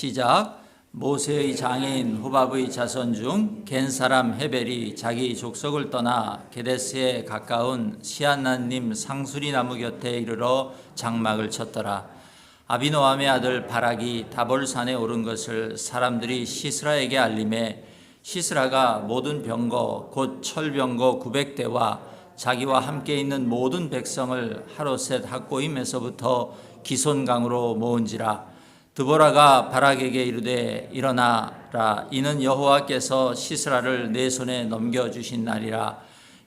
시작. 모세의 장인 호밥의 자손 중 겐 사람 헤벨이 자기 족속을 떠나 게데스에 가까운 시안나님 상수리 나무 곁에 이르러 장막을 쳤더라. 아비노함의 아들 바락이 다볼산에 오른 것을 사람들이 시스라에게 알림해 시스라가 모든 병거 곧 철병거 900대와 자기와 함께 있는 모든 백성을 하로셋 학고임에서부터 기손강으로 모은지라. 드보라가 바락에게 이르되 일어나라. 이는 여호와께서 시스라를 내 손에 넘겨주신 날이라.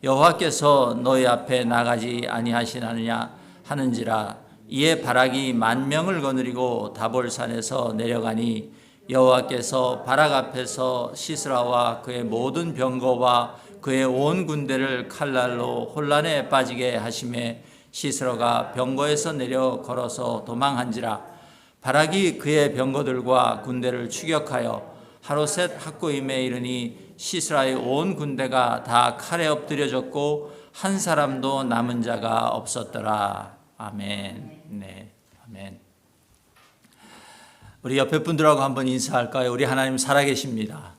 여호와께서 너희 앞에 나가지 아니하시느냐 하는지라. 이에 바락이 10,000명을 거느리고 다볼산에서 내려가니 여호와께서 바락 앞에서 시스라와 그의 모든 병거와 그의 온 군대를 칼날로 혼란에 빠지게 하심에 시스라가 병거에서 내려 걸어서 도망한지라. 바락이 그의 병거들과 군대를 추격하여 하로셋 학고임에 이르니 시스라의 온 군대가 다 칼에 엎드려졌고 한 사람도 남은 자가 없었더라. 아멘. 네, 아멘. 우리 옆에 분들하고 한번 인사할까요? 우리 하나님 살아계십니다.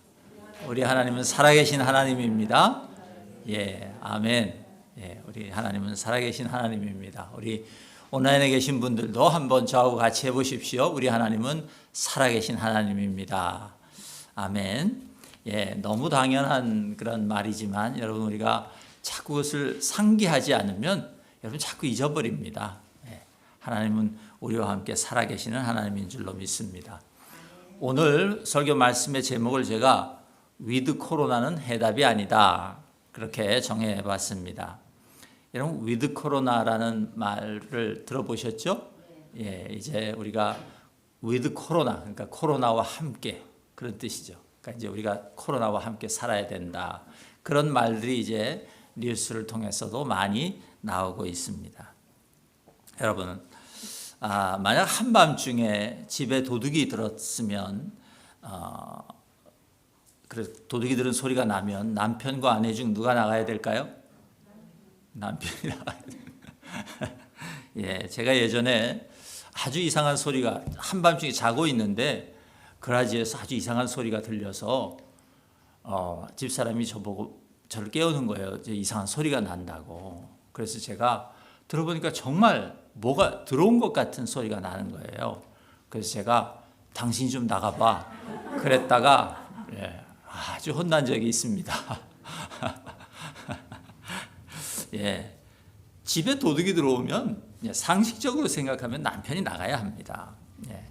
우리 하나님은 살아계신 하나님입니다. 예, 아멘. 예, 우리 하나님은 살아계신 하나님입니다. 우리 온라인에 계신 분들도 한번 저하고 같이 해보십시오. 우리 하나님은 살아계신 하나님입니다. 아멘. 예, 너무 당연한 그런 말이지만 여러분 우리가 자꾸 그것을 상기하지 않으면 여러분 자꾸 잊어버립니다. 예, 하나님은 우리와 함께 살아계시는 하나님인 줄로 믿습니다. 오늘 설교 말씀의 제목을 제가 위드 코로나는 해답이 아니다 그렇게 정해봤습니다. 여러분 위드 코로나라는 말을 들어보셨죠? 예, 이제 우리가 위드 코로나, 그러니까 코로나와 함께 그런 뜻이죠. 그러니까 이제 우리가 코로나와 함께 살아야 된다. 그런 말들이 이제 뉴스를 통해서도 많이 나오고 있습니다. 여러분, 만약 한밤중에 집에 도둑이 들었으면, 도둑이 들은 소리가 나면 남편과 아내 중 누가 나가야 될까요? 남편이 나가야 돼요. 예, 제가 예전에 아주 이상한 소리가 한밤중에 자고 있는데 그라지에서 아주 이상한 소리가 들려서 집사람이 저보고 저를 깨우는 거예요. 이상한 소리가 난다고. 그래서 제가 들어보니까 정말 뭐가 들어온 것 같은 소리가 나는 거예요. 그래서 제가 당신 좀 나가봐. 그랬다가 예, 아주 혼난 적이 있습니다. 예, 집에 도둑이 들어오면 상식적으로 생각하면 남편이 나가야 합니다. 예,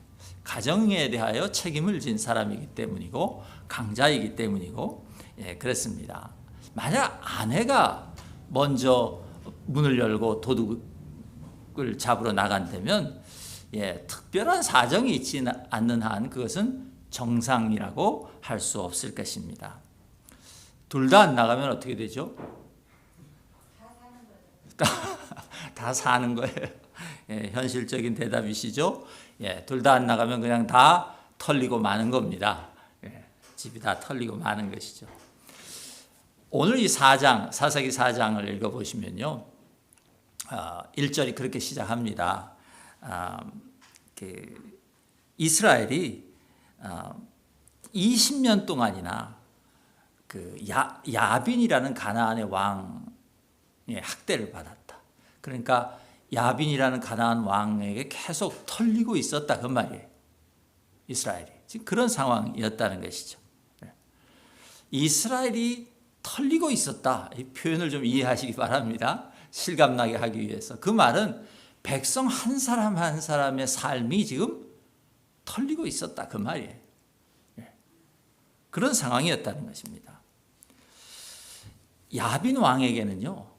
가정에 대하여 책임을 진 사람이기 때문이고 강자이기 때문이고 예, 그렇습니다. 만약 아내가 먼저 문을 열고 도둑을 잡으러 나간다면 예, 특별한 사정이 있지 않는 한 그것은 정상이라고 할 수 없을 것입니다. 둘 다 안 나가면 어떻게 되죠? 다 사는 거예요. 예, 현실적인 대답이시죠? 예, 둘 다 안 나가면 그냥 다 털리고 마는 겁니다. 예, 집이 다 털리고 마는 것이죠. 오늘 이 4장, 사사기 4장을 읽어보시면요. 1절이 그렇게 시작합니다. 이스라엘이 20년 동안이나 그 야빈이라는 가나안의 왕 학대를 받았다. 그러니까 야빈이라는 가나안 왕에게 계속 털리고 있었다 그 말이에요. 이스라엘이 지금 그런 상황이었다는 것이죠. 이스라엘이 털리고 있었다. 이 표현을 좀 이해하시기 바랍니다. 실감나게 하기 위해서. 그 말은 백성 한 사람 한 사람의 삶이 지금 털리고 있었다 그 말이에요. 그런 상황이었다는 것입니다. 야빈 왕에게는요.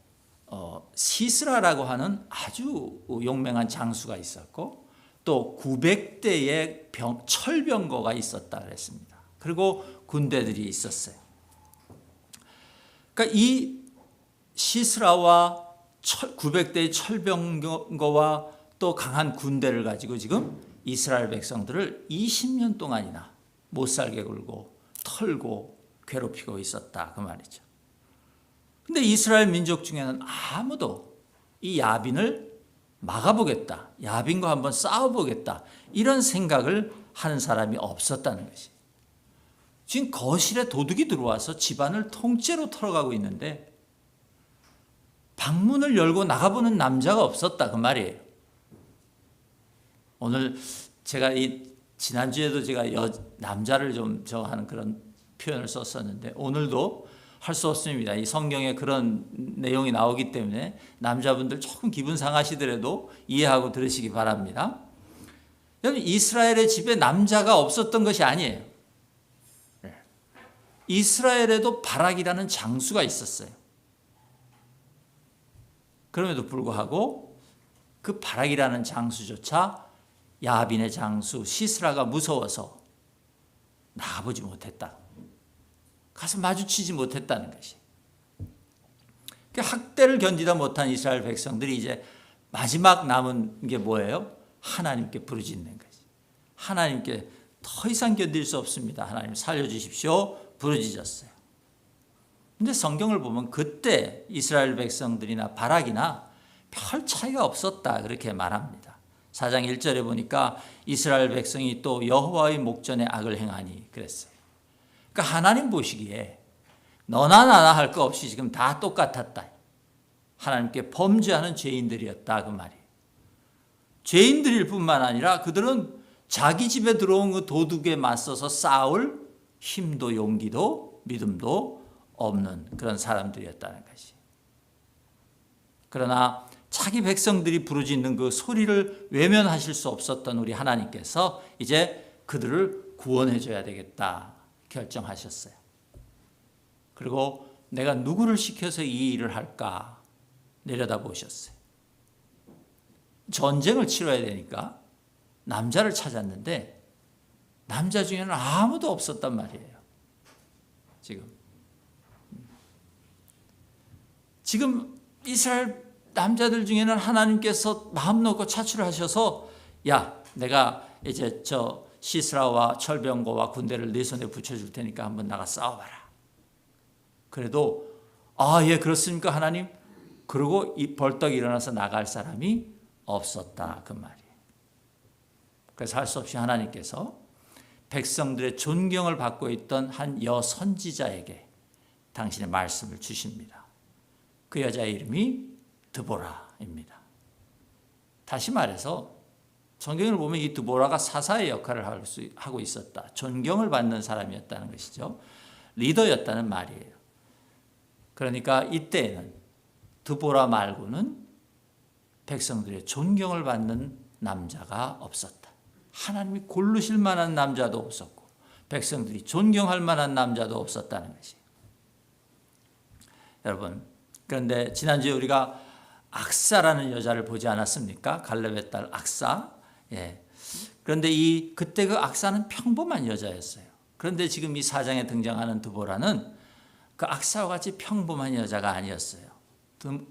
시스라라고 하는 아주 용맹한 장수가 있었고 또 900대의 철병거가 있었다 그랬습니다. 그리고 군대들이 있었어요. 그러니까 이 시스라와 900대의 철병거와 또 강한 군대를 가지고 지금 이스라엘 백성들을 20년 동안이나 못 살게 굴고 털고 괴롭히고 있었다 그 말이죠. 근데 이스라엘 민족 중에는 아무도 이 야빈을 막아보겠다, 야빈과 한번 싸워보겠다 이런 생각을 하는 사람이 없었다는 것이. 지금 거실에 도둑이 들어와서 집안을 통째로 털어가고 있는데 방문을 열고 나가보는 남자가 없었다 그 말이에요. 오늘 제가 지난주에도 제가 남자를 좀 하는 그런 표현을 썼었는데 오늘도 할 수 없습니다. 이 성경에 그런 내용이 나오기 때문에 남자분들 조금 기분 상하시더라도 이해하고 들으시기 바랍니다. 여러분, 이스라엘의 집에 남자가 없었던 것이 아니에요. 이스라엘에도 바락이라는 장수가 있었어요. 그럼에도 불구하고 그 바락이라는 장수조차 야빈의 장수 시스라가 무서워서 나가보지 못했다. 가서 마주치지 못했다는 것이. 학대를 견디다 못한 이스라엘 백성들이 이제 마지막 남은 게 뭐예요? 하나님께 부르짖는 것이. 하나님께 더 이상 견딜 수 없습니다. 하나님 살려주십시오. 부르짖었어요. 근데 성경을 보면 그때 이스라엘 백성들이나 바락이나 별 차이가 없었다 그렇게 말합니다. 4장 1절에 보니까 이스라엘 백성이 또 여호와의 목전에 악을 행하니 그랬어요. 그러니까 하나님 보시기에 너나 나나 할 거 없이 지금 다 똑같았다. 하나님께 범죄하는 죄인들이었다 그 말이에요. 죄인들일 뿐만 아니라 그들은 자기 집에 들어온 그 도둑에 맞서서 싸울 힘도 용기도 믿음도 없는 그런 사람들이었다는 것이. 그러나 자기 백성들이 부르짖는 그 소리를 외면하실 수 없었던 우리 하나님께서 이제 그들을 구원해 줘야 되겠다 결정하셨어요. 그리고 내가 누구를 시켜서 이 일을 할까 내려다보셨어요. 전쟁을 치러야 되니까 남자를 찾았는데 남자 중에는 아무도 없었단 말이에요. 지금 이스라엘 남자들 중에는 하나님께서 마음 놓고 차출하셔서 야, 내가 이제 저 시스라와 철병거와 군대를 네 손에 붙여줄 테니까 한번 나가 싸워봐라. 그래도 예, 그렇습니까 하나님? 그러고 벌떡 일어나서 나갈 사람이 없었다 그 말이에요. 그래서 할 수 없이 하나님께서 백성들의 존경을 받고 있던 한 여선지자에게 당신의 말씀을 주십니다. 그 여자의 이름이 드보라입니다. 다시 말해서 성경을 보면 이 드보라가 사사의 역할을 하고 있었다. 존경을 받는 사람이었다는 것이죠. 리더였다는 말이에요. 그러니까 이때에는 드보라 말고는 백성들의 존경을 받는 남자가 없었다. 하나님이 고르실 만한 남자도 없었고 백성들이 존경할 만한 남자도 없었다는 것이에요. 여러분, 그런데 지난주에 우리가 악사라는 여자를 보지 않았습니까? 갈렙의 딸 악사. 예. 그런데 그때 그 악사는 평범한 여자였어요. 그런데 지금 이 4장에 등장하는 드보라는 그 악사와 같이 평범한 여자가 아니었어요.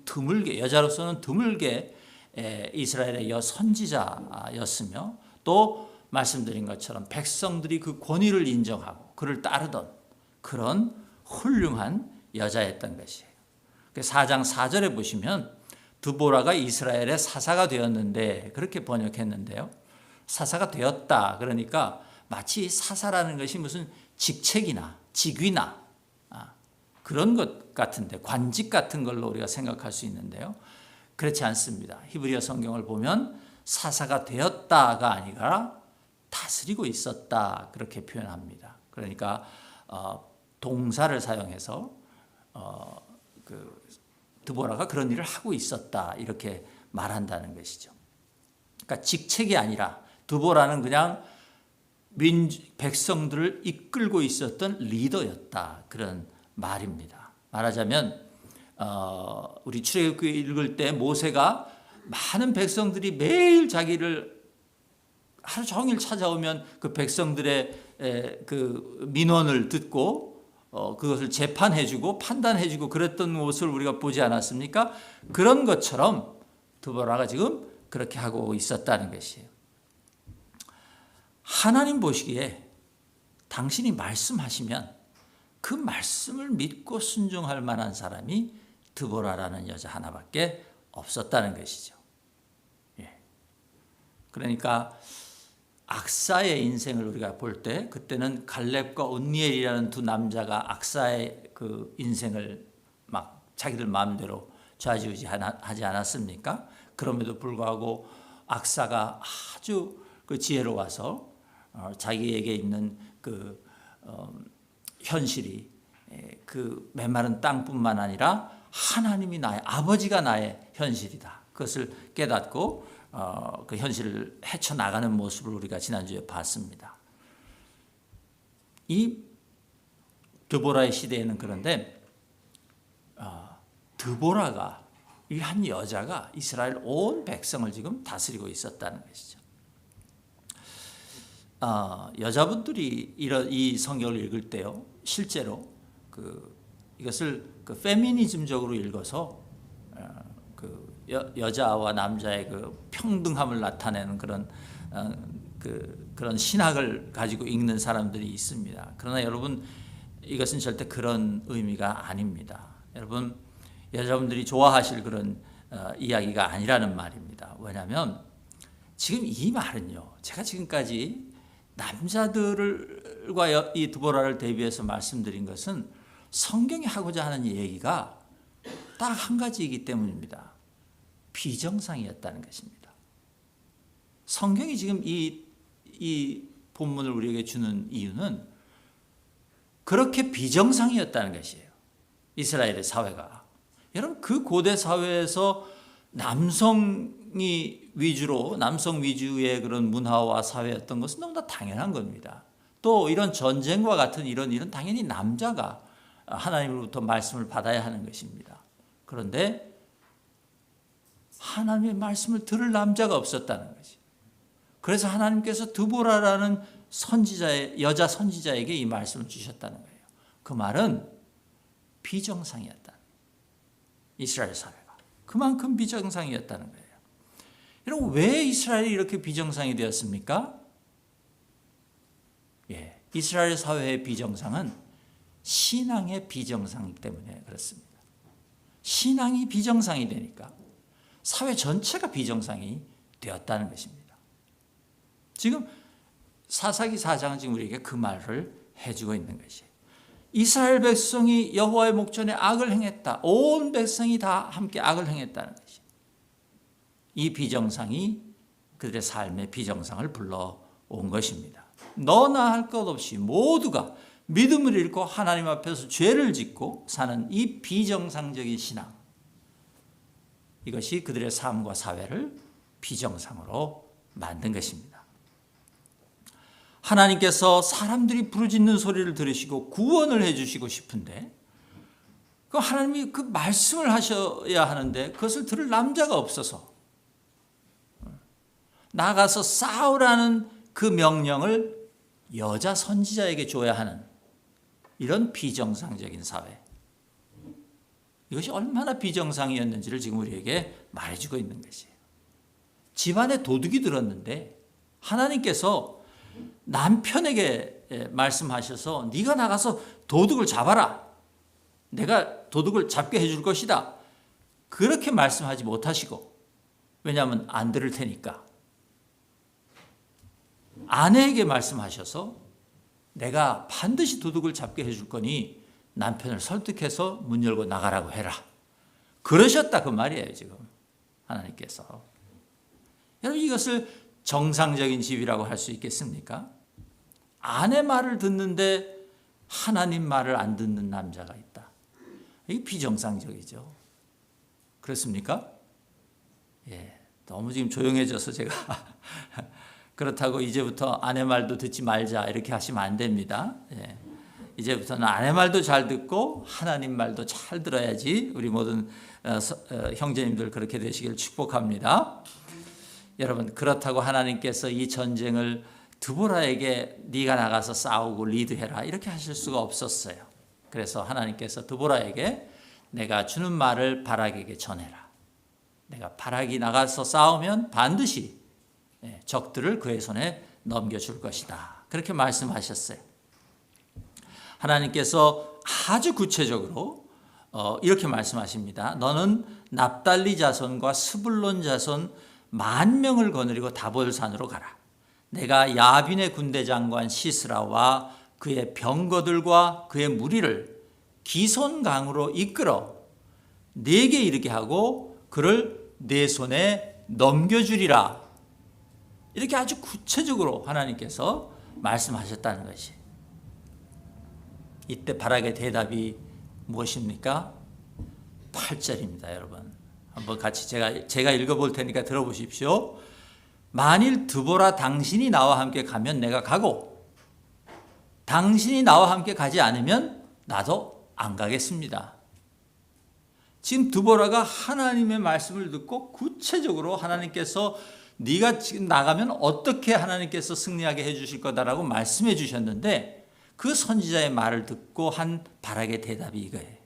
드물게, 여자로서는 드물게 이스라엘의 여선지자였으며 또 말씀드린 것처럼 백성들이 그 권위를 인정하고 그를 따르던 그런 훌륭한 여자였던 것이에요. 4장 4절에 보시면 드보라가 이스라엘의 사사가 되었는데 그렇게 번역했는데요. 사사가 되었다. 그러니까 마치 사사라는 것이 무슨 직책이나 직위나 그런 것 같은데 관직 같은 걸로 우리가 생각할 수 있는데요. 그렇지 않습니다. 히브리어 성경을 보면 사사가 되었다가 아니라 다스리고 있었다 그렇게 표현합니다. 그러니까 동사를 사용해서 드보라가 그런 일을 하고 있었다 이렇게 말한다는 것이죠. 그러니까 직책이 아니라 드보라는 그냥 백성들을 이끌고 있었던 리더였다 그런 말입니다. 말하자면 우리 출애굽기 읽을 때 모세가 많은 백성들이 매일 자기를 하루 종일 찾아오면 그 백성들의 그 민원을 듣고 그것을 재판해주고 판단해주고 그랬던 모습을 우리가 보지 않았습니까? 그런 것처럼 드보라가 지금 그렇게 하고 있었다는 것이에요. 하나님 보시기에 당신이 말씀하시면 그 말씀을 믿고 순종할 만한 사람이 드보라라는 여자 하나밖에 없었다는 것이죠. 예. 그러니까 악사의 인생을 우리가 볼 때 그때는 갈렙과 온니엘이라는 두 남자가 악사의 그 인생을 막 자기들 마음대로 좌지우지하지 않았습니까? 그럼에도 불구하고 악사가 아주 그 지혜로워서 자기에게 있는 그 현실이 그 메마른 땅뿐만 아니라 하나님이 나의 아버지가 나의 현실이다. 그것을 깨닫고 그 현실을 헤쳐나가는 모습을 우리가 지난주에 봤습니다. 이 드보라의 시대에는 그런데 드보라가 이 한 여자가 이스라엘 온 백성을 지금 다스리고 있었다는 것이죠. 여자분들이 이 성경을 읽을 때요, 실제로 이것을 페미니즘적으로 읽어서 여자와 남자의 그 평등함을 나타내는 그런 신학을 가지고 읽는 사람들이 있습니다. 그러나 여러분, 이것은 절대 그런 의미가 아닙니다. 여러분, 여자분들이 좋아하실 그런 이야기가 아니라는 말입니다. 왜냐하면 지금 이 말은요, 제가 지금까지 남자들과 이 드보라를 대비해서 말씀드린 것은 성경이 하고자 하는 얘기가 딱 한 가지이기 때문입니다. 비정상이었다는 것입니다. 성경이 지금 이 본문을 우리에게 주는 이유는 그렇게 비정상이었다는 것이에요. 이스라엘의 사회가. 여러분, 그 고대 사회에서 남성 위주의 그런 문화와 사회였던 것은 너무나 당연한 겁니다. 또 이런 전쟁과 같은 이런 일은 당연히 남자가 하나님으로부터 말씀을 받아야 하는 것입니다. 그런데 하나님의 말씀을 들을 남자가 없었다는 거지. 그래서 하나님께서 드보라라는 여자 선지자에게 이 말씀을 주셨다는 거예요. 그 말은 비정상이었다. 이스라엘 사회가 그만큼 비정상이었다는 거예요. 여러분, 왜 이스라엘이 이렇게 비정상이 되었습니까? 이스라엘 사회의 비정상은 신앙의 비정상 때문에 그렇습니다. 신앙이 비정상이 되니까 사회 전체가 비정상이 되었다는 것입니다. 지금 사사기 4장은 지금 우리에게 그 말을 해주고 있는 것이에요. 이스라엘 백성이 여호와의 목전에 악을 행했다. 온 백성이 다 함께 악을 행했다는 것이에요. 이 비정상이 그들의 삶의 비정상을 불러온 것입니다. 너나 할 것 없이 모두가 믿음을 잃고 하나님 앞에서 죄를 짓고 사는 이 비정상적인 신앙, 이것이 그들의 삶과 사회를 비정상으로 만든 것입니다. 하나님께서 사람들이 부르짖는 소리를 들으시고 구원을 해주시고 싶은데 하나님이 그 말씀을 하셔야 하는데 그것을 들을 남자가 없어서 나가서 싸우라는 그 명령을 여자 선지자에게 줘야 하는 이런 비정상적인 사회, 이것이 얼마나 비정상이었는지를 지금 우리에게 말해주고 있는 것이에요. 집안에 도둑이 들었는데 하나님께서 남편에게 말씀하셔서 네가 나가서 도둑을 잡아라. 내가 도둑을 잡게 해줄 것이다. 그렇게 말씀하지 못하시고, 왜냐하면 안 들을 테니까 아내에게 말씀하셔서 내가 반드시 도둑을 잡게 해줄 거니 남편을 설득해서 문 열고 나가라고 해라. 그러셨다 그 말이에요. 지금 하나님께서. 여러분, 이것을 정상적인 집이라고 할 수 있겠습니까? 아내 말을 듣는데 하나님 말을 안 듣는 남자가 있다. 이게 비정상적이죠. 그렇습니까? 너무 지금 조용해져서 제가 그렇다고 이제부터 아내 말도 듣지 말자 이렇게 하시면 안 됩니다. 이제부터는 아내 말도 잘 듣고 하나님 말도 잘 들어야지 우리 모든 형제님들 그렇게 되시길 축복합니다. 여러분, 그렇다고 하나님께서 이 전쟁을 드보라에게 네가 나가서 싸우고 리드해라 이렇게 하실 수가 없었어요. 그래서 하나님께서 드보라에게 내가 주는 말을 바락에게 전해라. 내가 바락이 나가서 싸우면 반드시 적들을 그의 손에 넘겨줄 것이다. 그렇게 말씀하셨어요. 하나님께서 아주 구체적으로 이렇게 말씀하십니다. 너는 납달리 자손과 스불론 자손 10,000명을 거느리고 다볼산으로 가라. 내가 야빈의 군대 장관 시스라와 그의 병거들과 그의 무리를 기손강으로 이끌어 내게 이르게 하고 그를 내 손에 넘겨주리라. 이렇게 아주 구체적으로 하나님께서 말씀하셨다는 것이. 이때 바락의 대답이 무엇입니까? 8절입니다, 여러분. 한번 같이 제가 읽어볼 테니까 들어보십시오. 만일 드보라 당신이 나와 함께 가면 내가 가고 당신이 나와 함께 가지 않으면 나도 안 가겠습니다. 지금 드보라가 하나님의 말씀을 듣고 구체적으로 하나님께서 네가 지금 나가면 어떻게 하나님께서 승리하게 해주실 거다라고 말씀해 주셨는데 그 선지자의 말을 듣고 한 바락의 대답이 이거예요.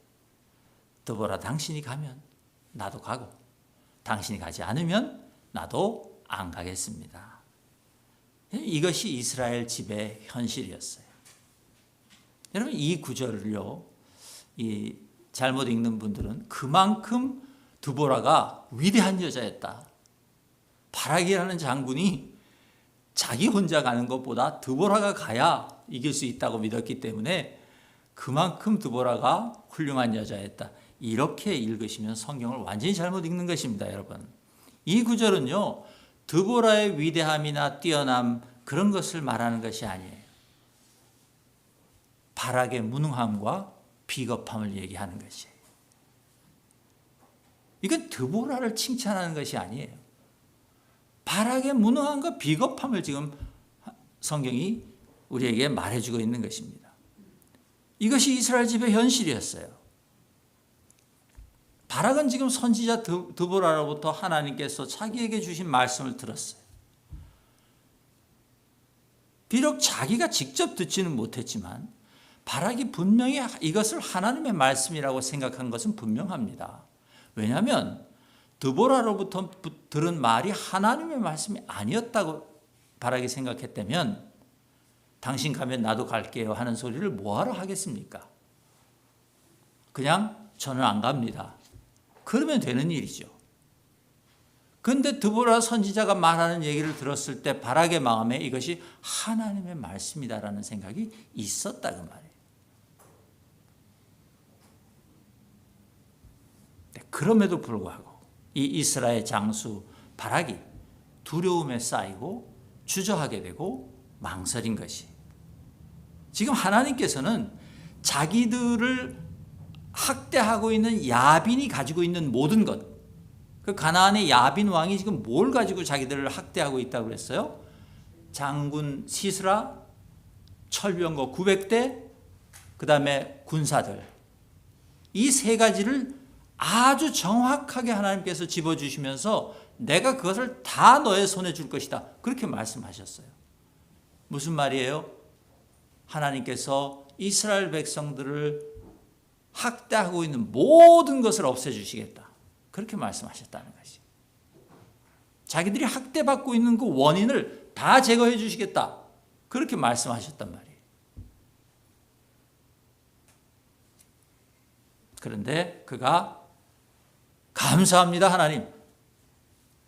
드보라 당신이 가면 나도 가고 당신이 가지 않으면 나도 안 가겠습니다. 이것이 이스라엘 집의 현실이었어요. 여러분 이 구절을요, 잘못 읽는 분들은 그만큼 드보라가 위대한 여자였다. 바락이라는 장군이 자기 혼자 가는 것보다 드보라가 가야 이길 수 있다고 믿었기 때문에 그만큼 드보라가 훌륭한 여자였다. 이렇게 읽으시면 성경을 완전히 잘못 읽는 것입니다, 여러분. 이 구절은요, 드보라의 위대함이나 뛰어남 그런 것을 말하는 것이 아니에요. 바락의 무능함과 비겁함을 얘기하는 것이에요. 이건 드보라를 칭찬하는 것이 아니에요. 바락의 무능함과 비겁함을 지금 성경이 우리에게 말해주고 있는 것입니다. 이것이 이스라엘 집의 현실이었어요. 바락은 지금 선지자 드보라로부터 하나님께서 자기에게 주신 말씀을 들었어요. 비록 자기가 직접 듣지는 못했지만 바락이 분명히 이것을 하나님의 말씀이라고 생각한 것은 분명합니다. 왜냐하면 드보라로부터 들은 말이 하나님의 말씀이 아니었다고 바락이 생각했다면 당신 가면 나도 갈게요 하는 소리를 뭐하러 하겠습니까? 그냥 저는 안 갑니다. 그러면 되는 일이죠. 그런데 드보라 선지자가 말하는 얘기를 들었을 때 바락의 마음에 이것이 하나님의 말씀이다라는 생각이 있었다 그 말이에요. 그럼에도 불구하고 이 이스라엘 장수 바락이 두려움에 쌓이고 주저하게 되고 망설인 것이, 지금 하나님께서는 자기들을 학대하고 있는 야빈이 가지고 있는 모든 것, 그 가나안의 야빈 왕이 지금 뭘 가지고 자기들을 학대하고 있다고 그랬어요? 장군 시스라, 철병거 900대, 그 다음에 군사들, 이 세 가지를 아주 정확하게 하나님께서 집어주시면서 내가 그것을 다 너의 손에 줄 것이다, 그렇게 말씀하셨어요. 무슨 말이에요? 하나님께서 이스라엘 백성들을 학대하고 있는 모든 것을 없애주시겠다, 그렇게 말씀하셨다는 것이. 자기들이 학대받고 있는 그 원인을 다 제거해 주시겠다, 그렇게 말씀하셨단 말이에요. 그런데 그가 감사합니다 하나님,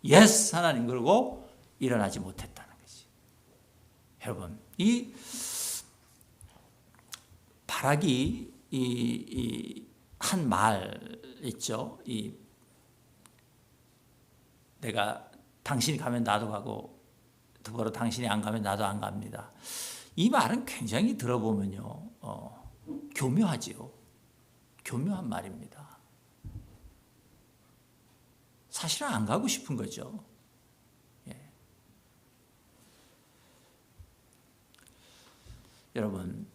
예스 하나님, 그러고 일어나지 못했다는 것이. 여러분, 이 바락이 한 말 있죠. 내가 당신이 가면 나도 가고 드보라 당신이 안 가면 나도 안 갑니다. 이 말은 굉장히 들어보면요, 교묘하지요. 교묘한 말입니다. 사실은 안 가고 싶은 거죠. 예. 여러분,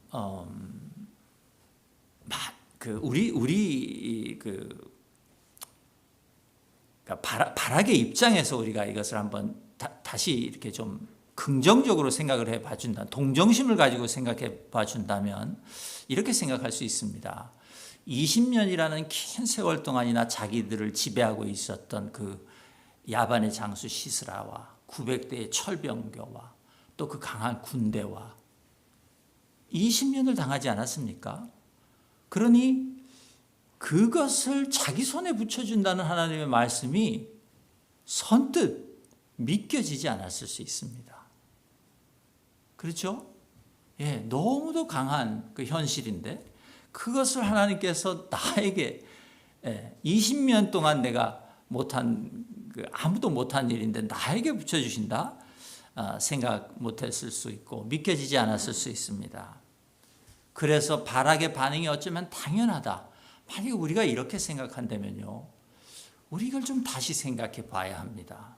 바락의 입장에서 우리가 이것을 한번 다시 이렇게 좀 긍정적으로 생각을 해 봐준다, 동정심을 가지고 생각해 봐준다면 이렇게 생각할 수 있습니다. 20년이라는 긴 세월 동안이나 자기들을 지배하고 있었던 그 야반의 장수 시스라와 900대의 철병교와 또 그 강한 군대와 20년을 당하지 않았습니까? 그러니 그것을 자기 손에 붙여준다는 하나님의 말씀이 선뜻 믿겨지지 않았을 수 있습니다. 그렇죠? 예, 너무도 강한 그 현실인데 그것을 하나님께서 나에게 20년 동안 내가 못한 아무도 못한 일인데 나에게 붙여주신다? 생각 못했을 수 있고 믿겨지지 않았을 수 있습니다. 그래서 바락의 반응이 어쩌면 당연하다. 만약에 우리가 이렇게 생각한다면요, 우리 이걸 좀 다시 생각해 봐야 합니다.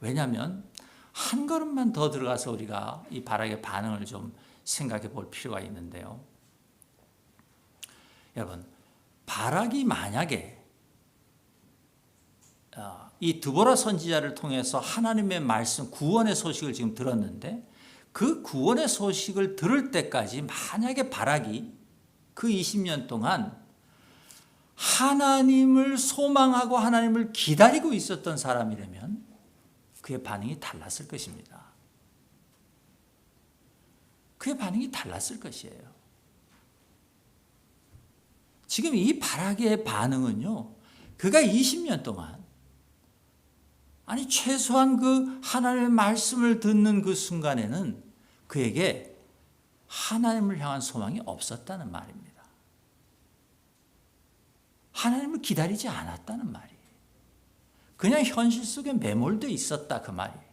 왜냐하면 한 걸음만 더 들어가서 우리가 이 바락의 반응을 좀 생각해 볼 필요가 있는데요. 여러분, 바락이 만약에 이 드보라 선지자를 통해서 하나님의 말씀, 구원의 소식을 지금 들었는데 그 구원의 소식을 들을 때까지 만약에 바락이 그 20년 동안 하나님을 소망하고 하나님을 기다리고 있었던 사람이라면 그의 반응이 달랐을 것입니다. 그의 반응이 달랐을 것이에요. 지금 이 바락의 반응은요, 그가 20년 동안 아니 최소한 그 하나님의 말씀을 듣는 그 순간에는 그에게 하나님을 향한 소망이 없었다는 말입니다. 하나님을 기다리지 않았다는 말이에요. 그냥 현실 속에 매몰되어 있었다 그 말이에요.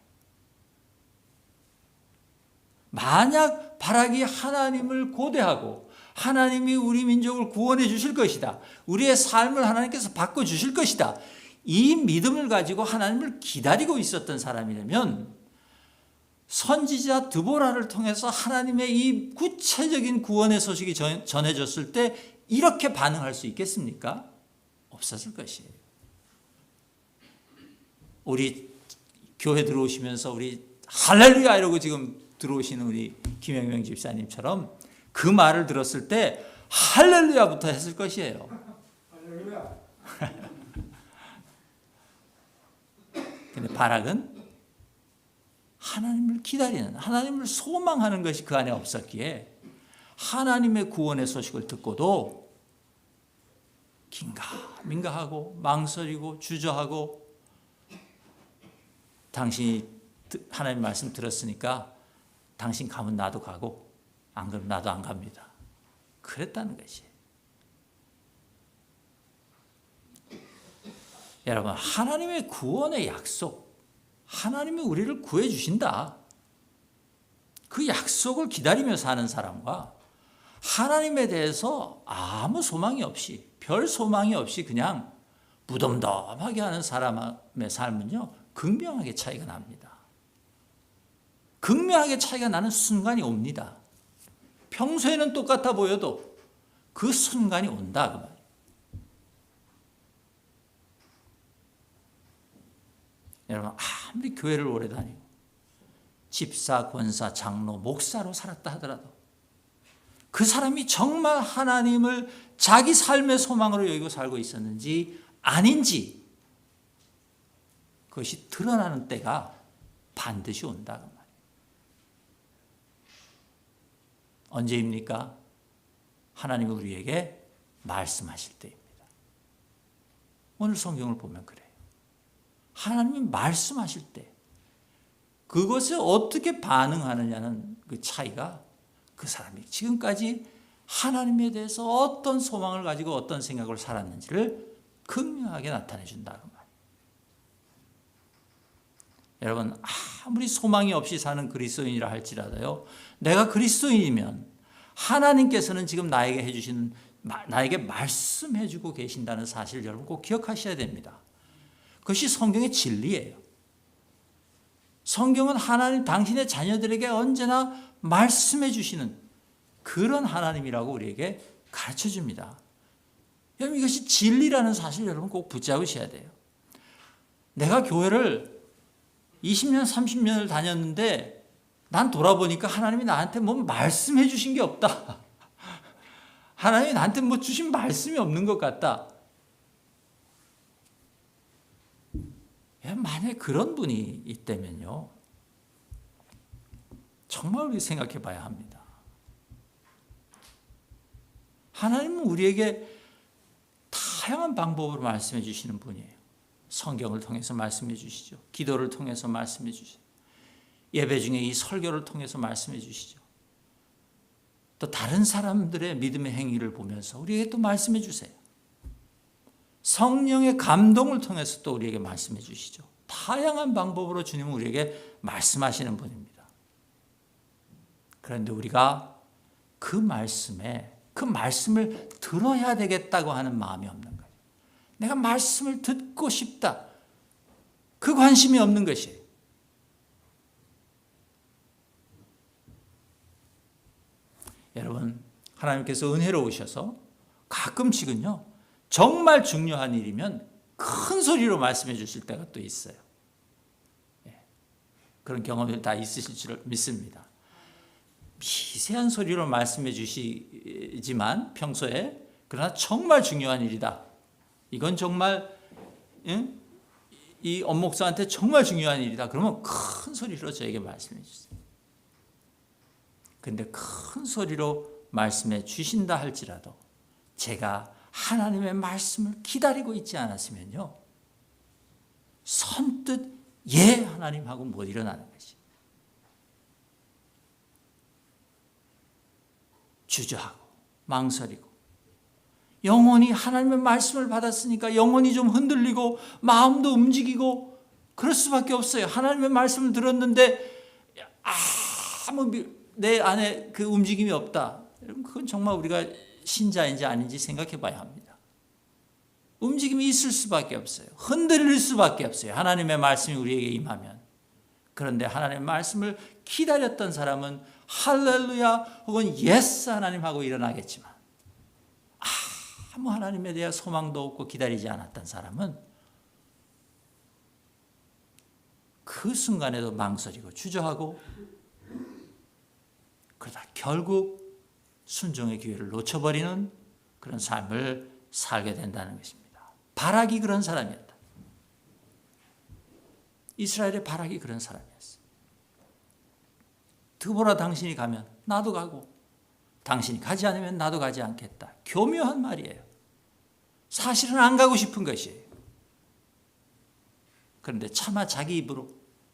만약 바락이 하나님을 고대하고 하나님이 우리 민족을 구원해 주실 것이다, 우리의 삶을 하나님께서 바꿔주실 것이다, 이 믿음을 가지고 하나님을 기다리고 있었던 사람이라면 선지자 드보라를 통해서 하나님의 이 구체적인 구원의 소식이 전해졌을 때 이렇게 반응할 수 있겠습니까? 없었을 것이에요. 우리 교회 들어오시면서 우리 할렐루야 이러고 지금 들어오시는 우리 김영명 집사님처럼 그 말을 들었을 때 할렐루야부터 했을 것이에요. 할렐루야. 근데 바락은 하나님을 기다리는, 하나님을 소망하는 것이 그 안에 없었기에 하나님의 구원의 소식을 듣고도 긴가민가하고 망설이고 주저하고, 당신이 하나님 말씀 들었으니까 당신 가면 나도 가고 안 그러면 나도 안 갑니다. 그랬다는 것이에요. 여러분, 하나님의 구원의 약속, 하나님이 우리를 구해 주신다, 그 약속을 기다리며 사는 사람과 하나님에 대해서 아무 소망이 없이, 별 소망이 없이 그냥 무덤덤하게 하는 사람의 삶은요, 극명하게 차이가 납니다. 극명하게 차이가 나는 순간이 옵니다. 평소에는 똑같아 보여도 그 순간이 온다 그 말이에요. 여러분, 아무리 교회를 오래 다니고 집사, 권사, 장로, 목사로 살았다 하더라도 그 사람이 정말 하나님을 자기 삶의 소망으로 여기고 살고 있었는지 아닌지 그것이 드러나는 때가 반드시 온다 그 말이에요. 언제입니까? 하나님이 우리에게 말씀하실 때입니다. 오늘 성경을 보면 그래요. 하나님이 말씀하실 때 그것에 어떻게 반응하느냐는 그 차이가 그 사람이 지금까지 하나님에 대해서 어떤 소망을 가지고 어떤 생각을 살았는지를 극명하게 나타내 준다 그 말이에요. 여러분, 아무리 소망이 없이 사는 그리스도인이라 할지라도요, 내가 그리스도인이면 하나님께서는 지금 나에게 해주시는, 나에게 말씀해 주고 계신다는 사실을 여러분 꼭 기억하셔야 됩니다. 그것이 성경의 진리예요. 성경은 하나님, 당신의 자녀들에게 언제나 말씀해 주시는 그런 하나님이라고 우리에게 가르쳐 줍니다. 여러분, 이것이 진리라는 사실을 여러분 꼭 붙잡으셔야 돼요. 내가 교회를 20년, 30년을 다녔는데 난 돌아보니까 하나님이 나한테 뭐 말씀해 주신 게 없다. 하나님이 나한테 뭐 주신 말씀이 없는 것 같다. 만약에 그런 분이 있다면요, 정말 우리 생각해 봐야 합니다. 하나님은 우리에게 다양한 방법으로 말씀해 주시는 분이에요. 성경을 통해서 말씀해 주시죠. 기도를 통해서 말씀해 주시죠. 예배 중에 이 설교를 통해서 말씀해 주시죠. 또 다른 사람들의 믿음의 행위를 보면서 우리에게 또 말씀해 주세요. 성령의 감동을 통해서 또 우리에게 말씀해 주시죠. 다양한 방법으로 주님은 우리에게 말씀하시는 분입니다. 그런데 우리가 그 말씀을 들어야 되겠다고 하는 마음이 없는 거예요. 내가 말씀을 듣고 싶다. 그 관심이 없는 것이에요. 여러분, 하나님께서 은혜로우셔서 가끔씩은요, 정말 중요한 일이면 큰 소리로 말씀해 주실 때가 또 있어요. 그런 경험들 다 있으실 줄 믿습니다. 미세한 소리로 말씀해 주시지만 평소에, 그러나 정말 중요한 일이다. 이건 정말 이 엄목사한테 정말 중요한 일이다. 그러면 큰 소리로 저에게 말씀해 주세요. 근데 큰 소리로 말씀해 주신다 할지라도 제가 하나님의 말씀을 기다리고 있지 않았으면요, 선뜻 예 하나님 하고 못 일어나는 것이, 주저하고 망설이고, 영혼이 하나님의 말씀을 받았으니까 영혼이 좀 흔들리고 마음도 움직이고 그럴 수밖에 없어요. 하나님의 말씀을 들었는데 아무 내 안에 그 움직임이 없다. 그건 정말 우리가 신자인지 아닌지 생각해 봐야 합니다. 움직임이 있을 수밖에 없어요. 흔들릴 수밖에 없어요. 하나님의 말씀이 우리에게 임하면. 그런데 하나님의 말씀을 기다렸던 사람은 할렐루야 혹은 예스 하나님 하고 일어나겠지만, 아무 하나님에 대한 소망도 없고 기다리지 않았던 사람은 그 순간에도 망설이고 주저하고, 그러다 결국 순종의 기회를 놓쳐버리는 그런 삶을 살게 된다는 것입니다. 바락이 그런 사람이었다. 이스라엘의 바락이 그런 사람이었어요. 드보라, 당신이 가면 나도 가고 당신이 가지 않으면 나도 가지 않겠다. 교묘한 말이에요. 사실은 안 가고 싶은 것이에요. 그런데 차마 자기 입으로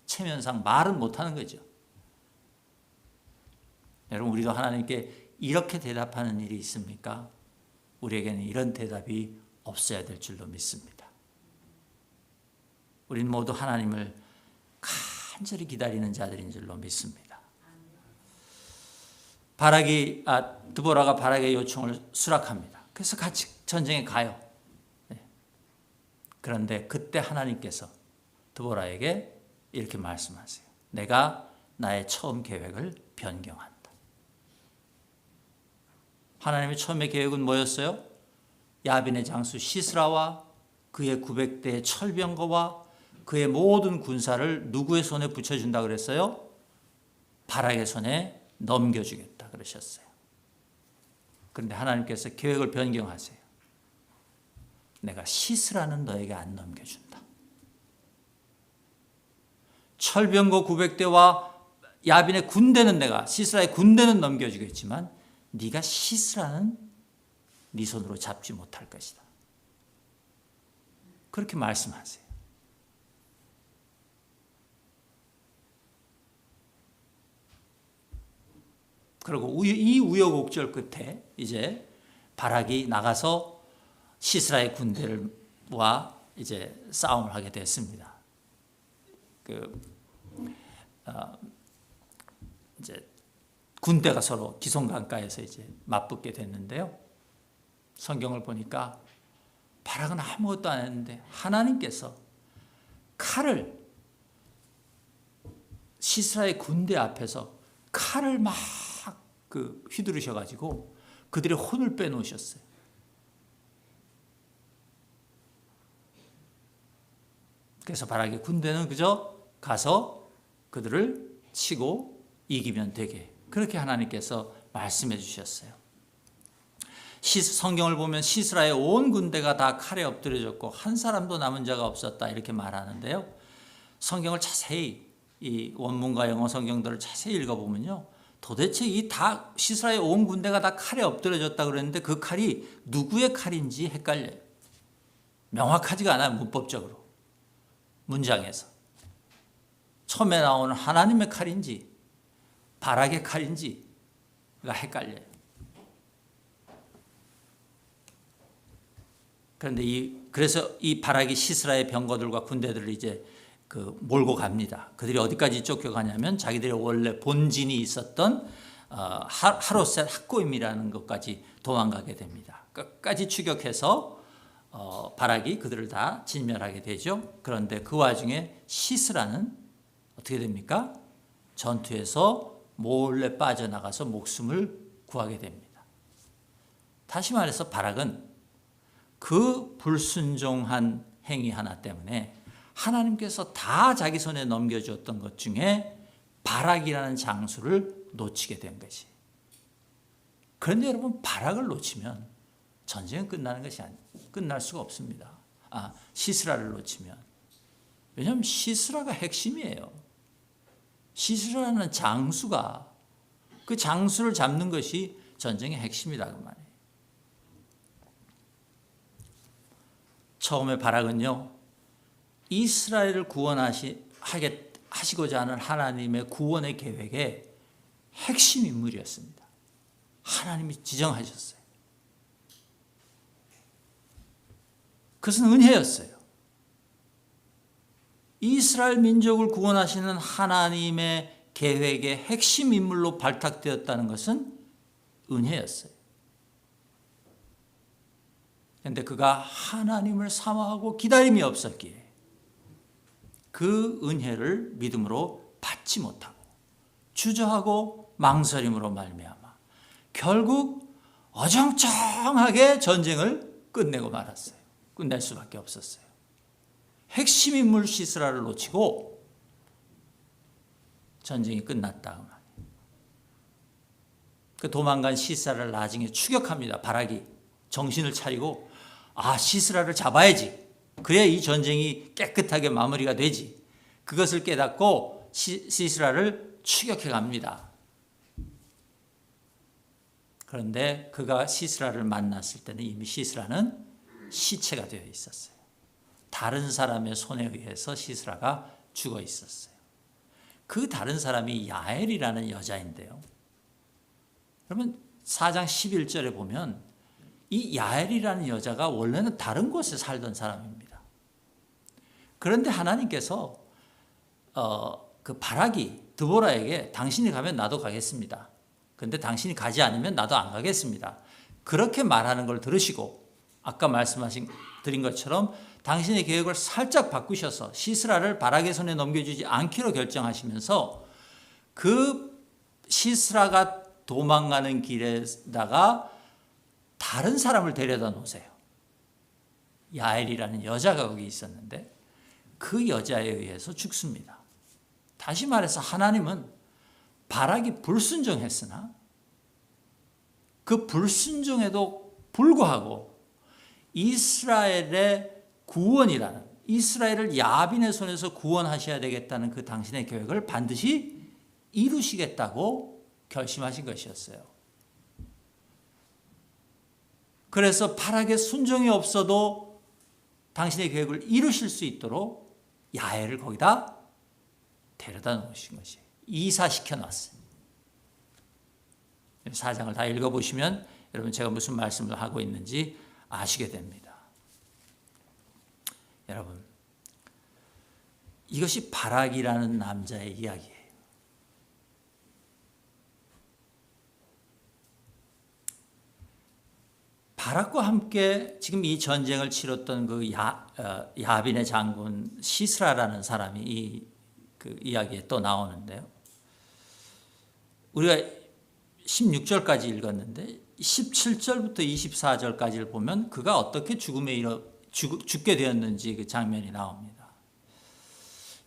체면상 말은 못하는 거죠. 여러분, 우리도 하나님께 이렇게 대답하는 일이 있습니까? 우리에게는 이런 대답이 없어야 될 줄로 믿습니다. 우리는 모두 하나님을 간절히 기다리는 자들인 줄로 믿습니다. 드보라가 바락의 요청을 수락합니다. 그래서 같이 전쟁에 가요. 그런데 그때 하나님께서 드보라에게 이렇게 말씀하세요. 내가 나의 처음 계획을 변경한다. 하나님의 처음의 계획은 뭐였어요? 야빈의 장수 시스라와 그의 900대의 철병거와 그의 모든 군사를 누구의 손에 붙여준다 그랬어요? 바락의 손에 넘겨주겠다 그러셨어요. 그런데 하나님께서 계획을 변경하세요. 내가 시스라는 너에게 안 넘겨준다. 철병거 900대와 야빈의 군대는 내가, 시스라의 군대는 넘겨주겠지만 네가 시스라는 네 손으로 잡지 못할 것이다. 그렇게 말씀하세요. 그리고 이 우여곡절 끝에 이제 바락이 나가서 시스라의 군대와 이제 싸움을 하게 됐습니다. 이제 군대가 서로 기송강가에서 이제 맞붙게 됐는데요. 성경을 보니까 바락은 아무것도 안 했는데 하나님께서 칼을, 시스라의 군대 앞에서 칼을 막 휘두르셔가지고 그들의 혼을 빼놓으셨어요. 그래서 바락의 군대는 그저 가서 그들을 치고 이기면 되게, 그렇게 하나님께서 말씀해 주셨어요. 성경을 보면 시스라의 온 군대가 다 칼에 엎드려졌고 한 사람도 남은 자가 없었다 이렇게 말하는데요. 성경을 자세히, 이 원문과 영어 성경들을 자세히 읽어보면요, 도대체 시스라의 온 군대가 다 칼에 엎드려졌다 그랬는데 그 칼이 누구의 칼인지 헷갈려요. 명확하지가 않아요. 문법적으로, 문장에서. 처음에 나오는 하나님의 칼인지 바락의 칼인지가 헷갈려요. 그런데 그래서 이 바락이 시스라의 병거들과 군대들을 이제 몰고 갑니다. 그들이 어디까지 쫓겨가냐면 자기들의 원래 본진이 있었던 하롯셋 학고임이라는 것까지 도망가게 됩니다. 끝까지 추격해서 바락이 그들을 다 진멸하게 되죠. 그런데 그 와중에 시스라는 어떻게 됩니까? 전투에서 몰래 빠져나가서 목숨을 구하게 됩니다. 다시 말해서 바락은 그 불순종한 행위 하나 때문에 하나님께서 다 자기 손에 넘겨주었던 것 중에 바락이라는 장수를 놓치게 된 것이. 그런데 여러분, 바락을 놓치면 전쟁은 끝나는 것이 끝날 수가 없습니다. 시스라를 놓치면. 왜냐하면 시스라가 핵심이에요. 시스라는 장수가, 그 장수를 잡는 것이 전쟁의 핵심이다 그 말이에요. 처음에 바락은요, 이스라엘을 하시고자 하는 하나님의 구원의 계획의 핵심 인물이었습니다. 하나님이 지정하셨어요. 그것은 은혜였어요. 이스라엘 민족을 구원하시는 하나님의 계획의 핵심 인물로 발탁되었다는 것은 은혜였어요. 그런데 그가 하나님을 사모하고 기다림이 없었기에 그 은혜를 믿음으로 받지 못하고 주저하고 망설임으로 말미암아 결국 어정쩡하게 전쟁을 끝내고 말았어요. 끝낼 수밖에 없었어요. 핵심 인물 시스라를 놓치고 전쟁이 끝났다. 그 도망간 시스라를 나중에 추격합니다. 바락이 정신을 차리고 시스라를 잡아야지. 그래야 이 전쟁이 깨끗하게 마무리가 되지. 그것을 깨닫고 시스라를 추격해 갑니다. 그런데 그가 시스라를 만났을 때는 이미 시스라는 시체가 되어 있었어요. 다른 사람의 손에 의해서 시스라가 죽어 있었어요. 그 다른 사람이 야엘이라는 여자인데요. 그러면 4장 11절에 보면 이 야엘이라는 여자가 원래는 다른 곳에 살던 사람입니다. 그런데 하나님께서 그 바락이 드보라에게 당신이 가면 나도 가겠습니다. 그런데 당신이 가지 않으면 나도 안 가겠습니다. 그렇게 말하는 걸 들으시고 아까 드린 것처럼 당신의 계획을 살짝 바꾸셔서 시스라를 바락의 손에 넘겨주지 않기로 결정하시면서 그 시스라가 도망가는 길에다가 다른 사람을 데려다 놓으세요. 야엘이라는 여자가 거기 있었는데 그 여자에 의해서 죽습니다. 다시 말해서 하나님은 바락이 불순종했으나 그 불순종에도 불구하고 이스라엘의 구원이라는, 이스라엘을 야빈의 손에서 구원하셔야 되겠다는 그 당신의 계획을 반드시 이루시겠다고 결심하신 것이었어요. 그래서 바락의 순종이 없어도 당신의 계획을 이루실 수 있도록 야엘을 거기다 데려다 놓으신 것이에요. 이사시켜 놨어요. 4장을 다 읽어보시면 여러분 제가 무슨 말씀을 하고 있는지 아시게 됩니다. 여러분, 이것이 바락이라는 남자의 이야기예요. 바락과 함께 지금 이 전쟁을 치렀던 그 야빈의 장군 시스라라는 사람이 그 이야기에 또 나오는데요. 우리가 16절까지 읽었는데 17절부터 24절까지를 보면 그가 어떻게 죽게 되었는지 그 장면이 나옵니다.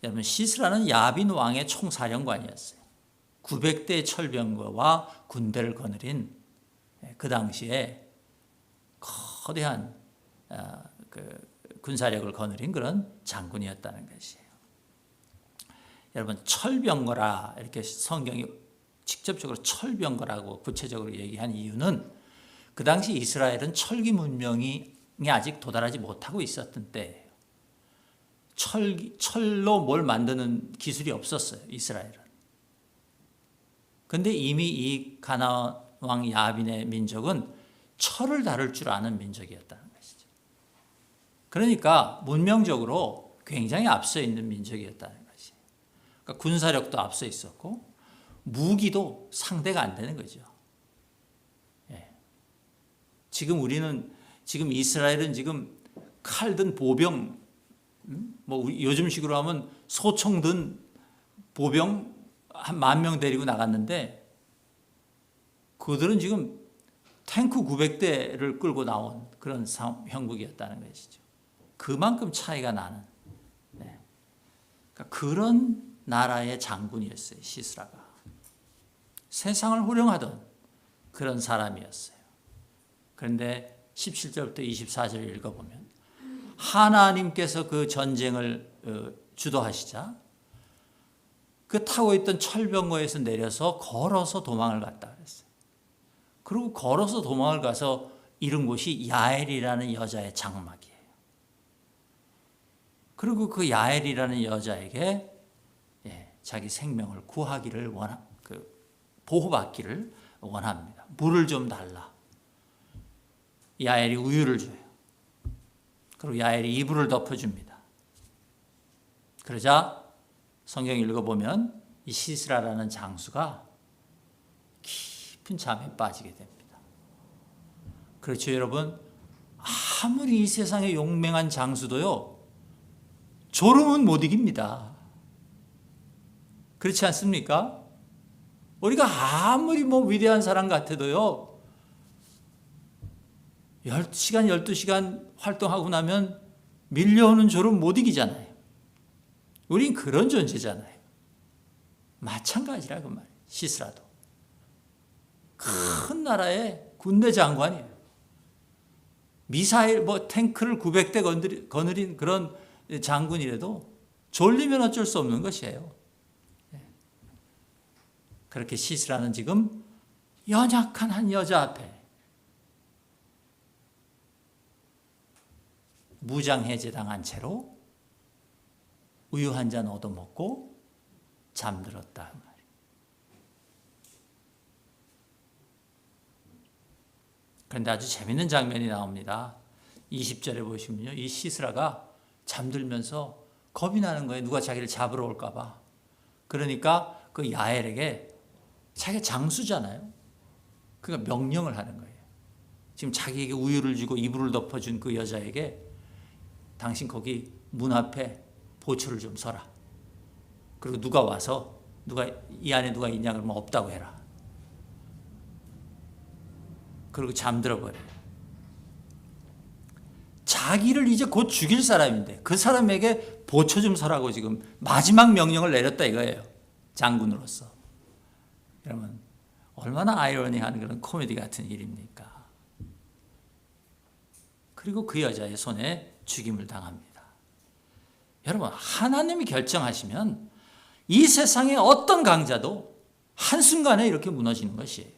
여러분, 시스라는 야빈 왕의 총사령관이었어요. 900대의 철병거와 군대를 거느린 그 당시에 거대한 그 군사력을 거느린 그런 장군이었다는 것이에요. 여러분, 철병거라 이렇게 성경이 직접적으로 철병거라고 구체적으로 얘기한 이유는 그 당시 이스라엘은 철기 문명이 아직 도달하지 못하고 있었던 때예요. 철로 뭘 만드는 기술이 없었어요, 이스라엘은. 근데 이미 이 가나안 왕 야빈의 민족은 철을 다룰 줄 아는 민족이었다는 것이죠. 그러니까 문명적으로 굉장히 앞서 있는 민족이었다는 것이. 그러니까 군사력도 앞서 있었고 무기도 상대가 안 되는 거죠. 예. 지금 이스라엘은 지금 칼든 보병, 뭐 요즘식으로 하면 소총 든 보병 한 10,000명 데리고 나갔는데 그들은 지금 탱크 900대를 끌고 나온 그런 형국이었다는 것이죠. 그만큼 차이가 나는, 네. 그러니까 그런 나라의 장군이었어요, 시스라가. 세상을 호령하던 그런 사람이었어요. 그런데 17절부터 24절을 읽어보면 하나님께서 그 전쟁을 주도하시자 그 타고 있던 철병거에서 내려서 걸어서 도망을 갔다 그랬어요. 그리고 걸어서 도망을 가서 이른 곳이 야엘이라는 여자의 장막이에요. 그리고 그 야엘이라는 여자에게 자기 생명을 구하기를 보호받기를 원합니다. 물을 좀 달라. 야엘이 우유를 줘요. 그리고 야엘이 이불을 덮어줍니다. 그러자 성경 읽어보면 이 시스라라는 장수가 깊은 잠에 빠지게 됩니다. 그렇죠, 여러분? 아무리 이 세상에 용맹한 장수도요, 졸음은 못 이깁니다. 그렇지 않습니까? 우리가 아무리 위대한 사람 같아도요, 10시간, 12시간 활동하고 나면 밀려오는 졸음 못 이기잖아요. 우린 그런 존재잖아요. 마찬가지라 그 말이에요. 시스라도. 큰 나라의 군대 장관이에요. 미사일, 탱크를 900대 거느린 그런 장군이라도 졸리면 어쩔 수 없는 것이에요. 그렇게 시스라는 지금 연약한 한 여자 앞에 무장해제당한 채로 우유 한 잔 얻어먹고 잠들었다. 말이에요. 그런데 아주 재밌는 장면이 나옵니다. 20절에 보시면요, 이 시스라가 잠들면서 겁이 나는 거예요. 누가 자기를 잡으러 올까 봐. 그러니까 그 야엘에게, 자기가 장수잖아요. 그러니까 명령을 하는 거예요. 지금 자기에게 우유를 주고 이불을 덮어준 그 여자에게, 당신 거기 문 앞에 보초를 좀 서라. 그리고 누가 와서 이 안에 누가 있냐 그러면 없다고 해라. 그리고 잠들어 버려요. 자기를 이제 곧 죽일 사람인데 그 사람에게 보초 좀 서라고 지금 마지막 명령을 내렸다 이거예요. 장군으로서. 여러분, 얼마나 아이러니한 그런 코미디 같은 일입니까? 그리고 그 여자의 손에 죽임을 당합니다. 여러분, 하나님이 결정하시면 이 세상의 어떤 강자도 한순간에 이렇게 무너지는 것이에요.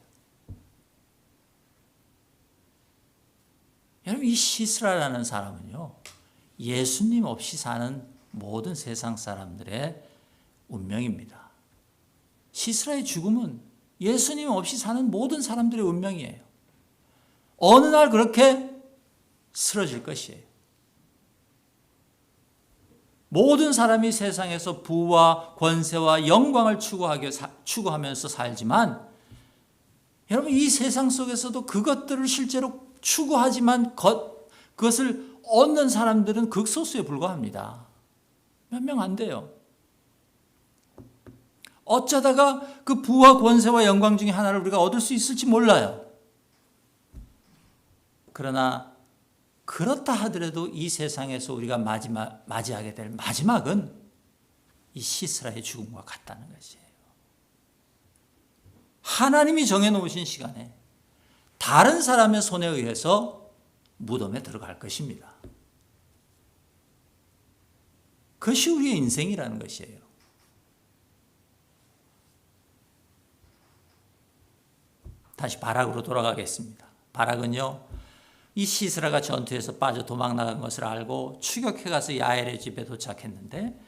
여러분, 이 시스라라는 사람은요, 예수님 없이 사는 모든 세상 사람들의 운명입니다. 시스라의 죽음은 예수님 없이 사는 모든 사람들의 운명이에요. 어느 날 그렇게 쓰러질 것이에요. 모든 사람이 세상에서 부와 권세와 영광을 추구하면서 살지만, 여러분, 이 세상 속에서도 그것들을 실제로 추구하지만 그것을 얻는 사람들은 극소수에 불과합니다. 몇 명 안 돼요. 어쩌다가 그 부와 권세와 영광 중에 하나를 우리가 얻을 수 있을지 몰라요. 그러나 그렇다 하더라도 이 세상에서 우리가 맞이하게 될 마지막은 이 시스라의 죽음과 같다는 것이에요. 하나님이 정해놓으신 시간에 다른 사람의 손에 의해서 무덤에 들어갈 것입니다. 그것이 우리의 인생이라는 것이에요. 다시 바락으로 돌아가겠습니다. 바락은요, 이 시스라가 전투에서 빠져 도망 나간 것을 알고 추격해 가서 야엘의 집에 도착했는데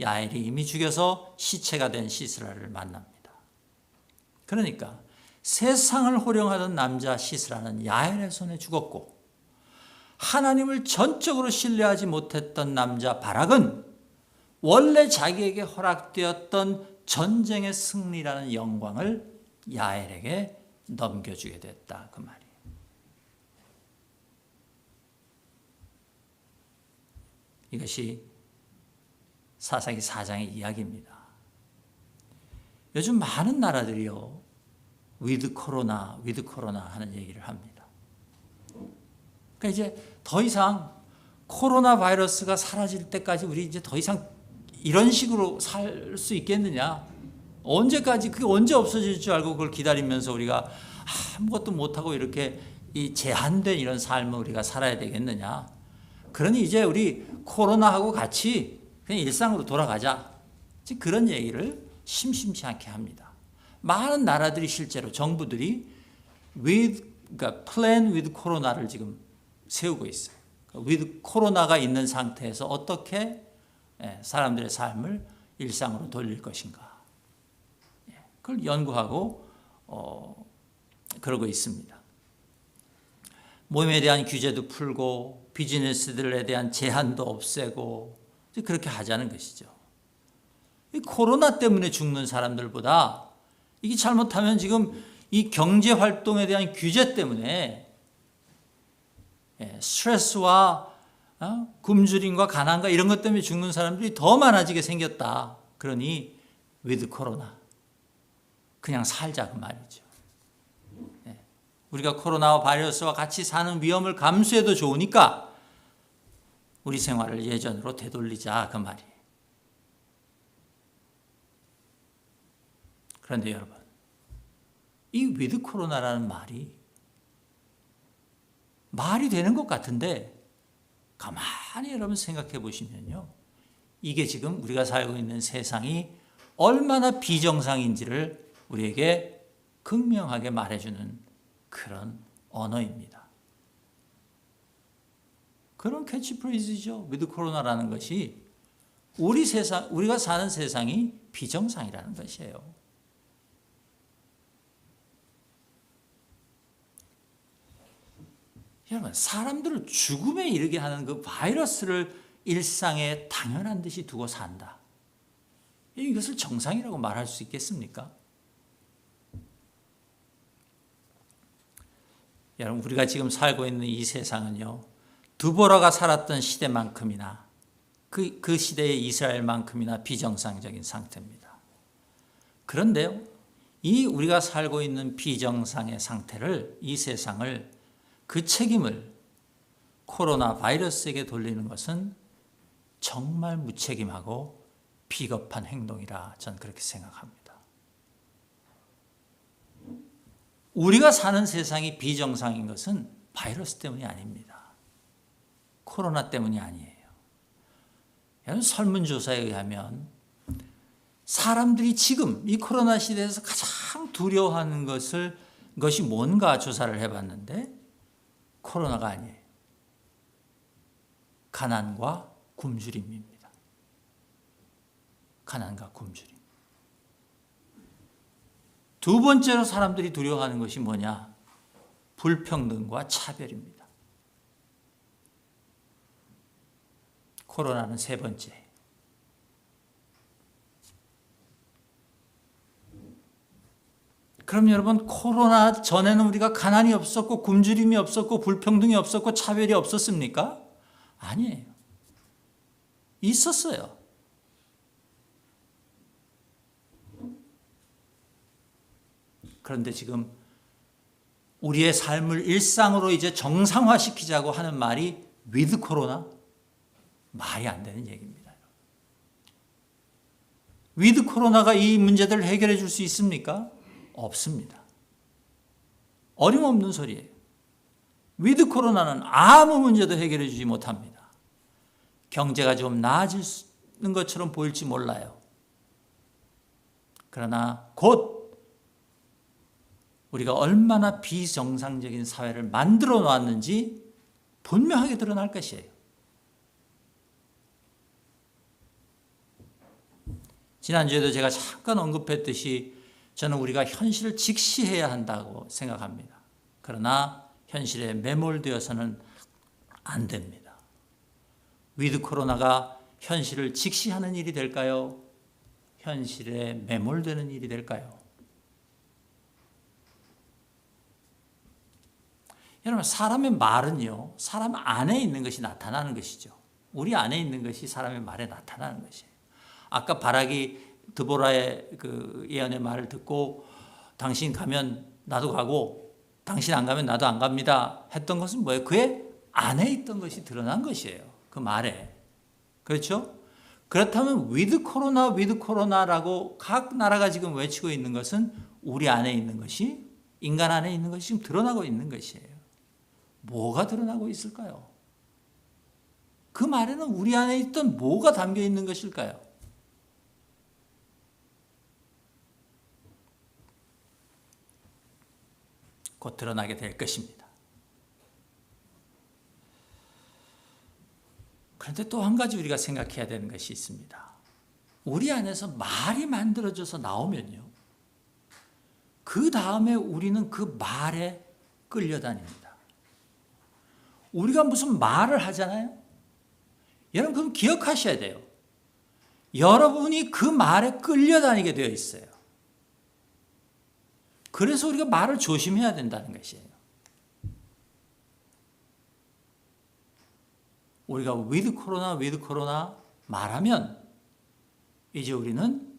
야엘이 이미 죽여서 시체가 된 시스라를 만납니다. 그러니까 세상을 호령하던 남자 시스라는 야엘의 손에 죽었고, 하나님을 전적으로 신뢰하지 못했던 남자 바락은 원래 자기에게 허락되었던 전쟁의 승리라는 영광을 야엘에게 넘겨주게 됐다, 그 말이에요. 이것이 사사기 4장의 이야기입니다. 요즘 많은 나라들이요, 위드 코로나 하는 얘기를 합니다. 그러니까 이제 더 이상 코로나 바이러스가 사라질 때까지 우리 이제 더 이상 이런 식으로 살 수 있겠느냐? 언제까지, 그게 언제 없어질 줄 알고 그걸 기다리면서 우리가 아무것도 못하고 이렇게 이 제한된 이런 삶을 우리가 살아야 되겠느냐? 그러니 이제 우리 코로나하고 같이 그냥 일상으로 돌아가자. 그런 얘기를 심심치 않게 합니다. 많은 나라들이 실제로 정부들이 그러니까 plan with 코로나를 지금 세우고 있어요. with 코로나가 있는 상태에서 어떻게 사람들의 삶을 일상으로 돌릴 것인가. 그걸 연구하고 그러고 있습니다. 몸에 대한 규제도 풀고 비즈니스들에 대한 제한도 없애고 그렇게 하자는 것이죠. 이 코로나 때문에 죽는 사람들보다 이게 잘못하면 지금 이 경제 활동에 대한 규제 때문에 스트레스와 굶주림과 가난과 이런 것 때문에 죽는 사람들이 더 많아지게 생겼다. 그러니 with 코로나 그냥 살자, 그 말이죠. 우리가 코로나와 바이러스와 같이 사는 위험을 감수해도 좋으니까 우리 생활을 예전으로 되돌리자, 그 말이에요. 그런데 여러분, 이 위드 코로나라는 말이 되는 것 같은데 가만히 여러분 생각해 보시면요, 이게 지금 우리가 살고 있는 세상이 얼마나 비정상인지를 우리에게 극명하게 말해주는 그런 언어입니다. 그런 캐치프레이즈죠. 위드 코로나라는 것이 우리가 사는 세상이 비정상이라는 것이에요. 여러분, 사람들을 죽음에 이르게 하는 그 바이러스를 일상에 당연한 듯이 두고 산다. 이것을 정상이라고 말할 수 있겠습니까? 여러분, 우리가 지금 살고 있는 이 세상은요, 드보라가 살았던 시대만큼이나 그 시대의 이스라엘만큼이나 비정상적인 상태입니다. 그런데요, 이 우리가 살고 있는 비정상의 상태를, 이 세상을, 그 책임을 코로나 바이러스에게 돌리는 것은 정말 무책임하고 비겁한 행동이라 저는 그렇게 생각합니다. 우리가 사는 세상이 비정상인 것은 바이러스 때문이 아닙니다. 코로나 때문이 아니에요. 설문조사에 의하면 사람들이 지금 이 코로나 시대에서 가장 두려워하는 것이 뭔가 조사를 해봤는데 코로나가 아니에요. 가난과 굶주림입니다. 가난과 굶주림. 두 번째로 사람들이 두려워하는 것이 뭐냐? 불평등과 차별입니다. 코로나는 세 번째. 그럼 여러분, 코로나 전에는 우리가 가난이 없었고 굶주림이 없었고 불평등이 없었고 차별이 없었습니까? 아니에요. 있었어요. 그런데 지금 우리의 삶을 일상으로 이제 정상화시키자고 하는 말이 with 코로나? 말이 안 되는 얘기입니다. with 코로나가 이 문제들을 해결해 줄 수 있습니까? 없습니다. 어림없는 소리예요. with 코로나는 아무 문제도 해결해 주지 못합니다. 경제가 좀 나아지는 것처럼 보일지 몰라요. 그러나 곧 우리가 얼마나 비정상적인 사회를 만들어 놓았는지 분명하게 드러날 것이에요. 지난주에도 제가 잠깐 언급했듯이 저는 우리가 현실을 직시해야 한다고 생각합니다. 그러나 현실에 매몰되어서는 안 됩니다. 위드 코로나가 현실을 직시하는 일이 될까요? 현실에 매몰되는 일이 될까요? 여러분, 사람의 말은요, 사람 안에 있는 것이 나타나는 것이죠. 우리 안에 있는 것이 사람의 말에 나타나는 것이에요. 아까 바락이 드보라의 그 예언의 말을 듣고 당신 가면 나도 가고 당신 안 가면 나도 안 갑니다 했던 것은 뭐예요? 그의 안에 있던 것이 드러난 것이에요. 그 말에. 그렇죠? 그렇다면 위드 코로나라고 각 나라가 지금 외치고 있는 것은 우리 안에 있는 것이, 인간 안에 있는 것이 지금 드러나고 있는 것이에요. 뭐가 드러나고 있을까요? 그 말에는 우리 안에 있던 뭐가 담겨 있는 것일까요? 곧 드러나게 될 것입니다. 그런데 또 한 가지 우리가 생각해야 되는 것이 있습니다. 우리 안에서 말이 만들어져서 나오면요, 그 다음에 우리는 그 말에 끌려다닙니다. 우리가 무슨 말을 하잖아요. 여러분, 그럼 기억하셔야 돼요. 여러분이 그 말에 끌려다니게 되어 있어요. 그래서 우리가 말을 조심해야 된다는 것이에요. 우리가 위드 코로나 말하면 이제 우리는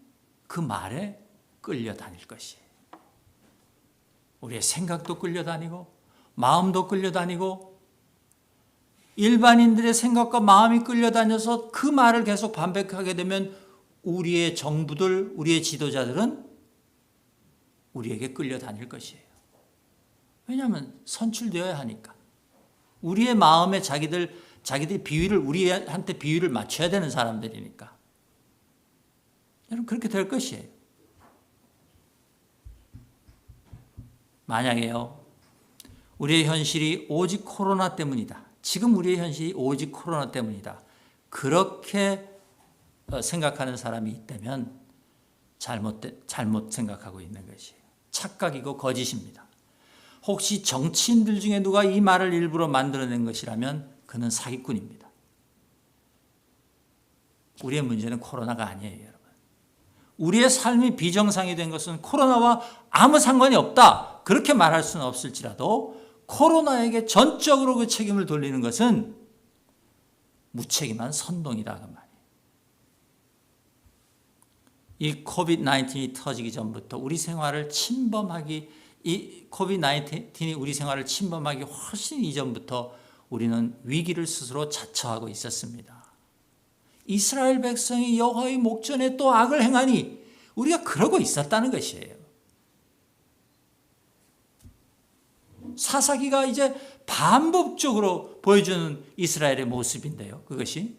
그 말에 끌려다닐 것이에요. 우리의 생각도 끌려다니고 마음도 끌려다니고 일반인들의 생각과 마음이 끌려다녀서 그 말을 계속 반복하게 되면 우리의 정부들, 우리의 지도자들은 우리에게 끌려다닐 것이에요. 왜냐하면 선출되어야 하니까. 우리의 마음에 자기들이 비위를, 우리한테 비위를 맞춰야 되는 사람들이니까. 여러분, 그렇게 될 것이에요. 만약에요, 우리의 현실이 오직 코로나 때문이다. 지금 우리의 현실이 오직 코로나 때문이다. 그렇게 생각하는 사람이 있다면 잘못 생각하고 있는 것이에요. 착각이고 거짓입니다. 혹시 정치인들 중에 누가 이 말을 일부러 만들어낸 것이라면 그는 사기꾼입니다. 우리의 문제는 코로나가 아니에요, 여러분. 우리의 삶이 비정상이 된 것은 코로나와 아무 상관이 없다, 그렇게 말할 수는 없을지라도 코로나에게 전적으로 그 책임을 돌리는 것은 무책임한 선동이다, 그 말이에요. 이 코비드-19이 터지기 전부터 우리 생활을 침범하기, 이 코비드-19이 우리 생활을 침범하기 훨씬 이전부터 우리는 위기를 스스로 자처하고 있었습니다. 이스라엘 백성이 여호와의 목전에 또 악을 행하니 우리가 그러고 있었다는 것이에요. 사사기가 이제 반복적으로 보여주는 이스라엘의 모습인데요. 그것이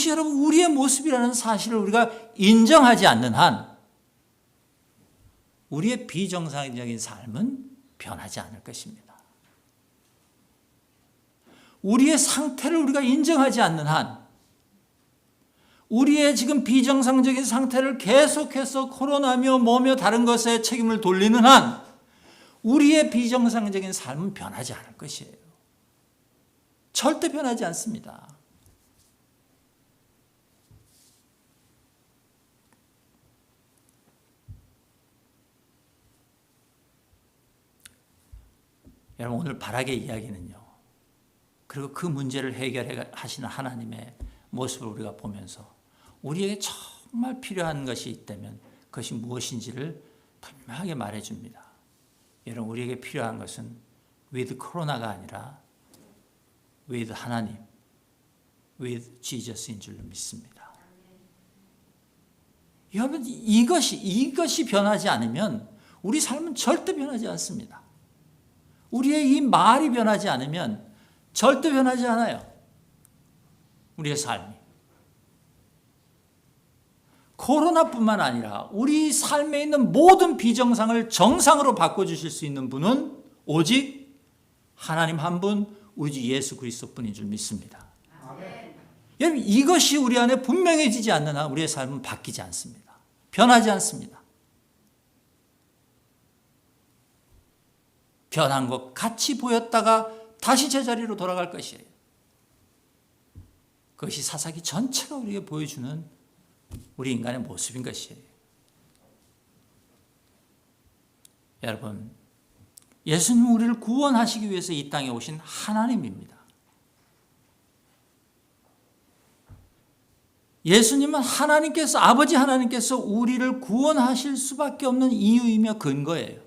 여러분 우리의 모습이라는 사실을 우리가 인정하지 않는 한 우리의 비정상적인 삶은 변하지 않을 것입니다. 우리의 상태를 우리가 인정하지 않는 한, 우리의 지금 비정상적인 상태를 계속해서 코로나며 뭐며 다른 것에 책임을 돌리는 한 우리의 비정상적인 삶은 변하지 않을 것이에요. 절대 변하지 않습니다. 여러분, 오늘 바락의 이야기는요, 그리고 그 문제를 해결해 하시는 하나님의 모습을 우리가 보면서 우리에게 정말 필요한 것이 있다면 그것이 무엇인지를 분명하게 말해줍니다. 여러분, 우리에게 필요한 것은 with 코로나가 아니라 with 하나님, with Jesus인 줄로 믿습니다. 여러분, 이것이 변하지 않으면 우리 삶은 절대 변하지 않습니다. 우리의 이 말이 변하지 않으면 절대 변하지 않아요. 우리의 삶이. 코로나뿐만 아니라 우리 삶에 있는 모든 비정상을 정상으로 바꿔주실 수 있는 분은 오직 하나님 한 분, 우리 주 예수 그리스도뿐인 줄 믿습니다. 여러분, 이것이 우리 안에 분명해지지 않는 한 우리의 삶은 바뀌지 않습니다. 변하지 않습니다. 변한 것 같이 보였다가 다시 제자리로 돌아갈 것이에요. 그것이 사사기 전체가 우리에게 보여주는 우리 인간의 모습인 것이에요. 여러분, 예수님은 우리를 구원하시기 위해서 이 땅에 오신 하나님입니다. 예수님은 하나님께서, 아버지 하나님께서 우리를 구원하실 수밖에 없는 이유이며 근거예요.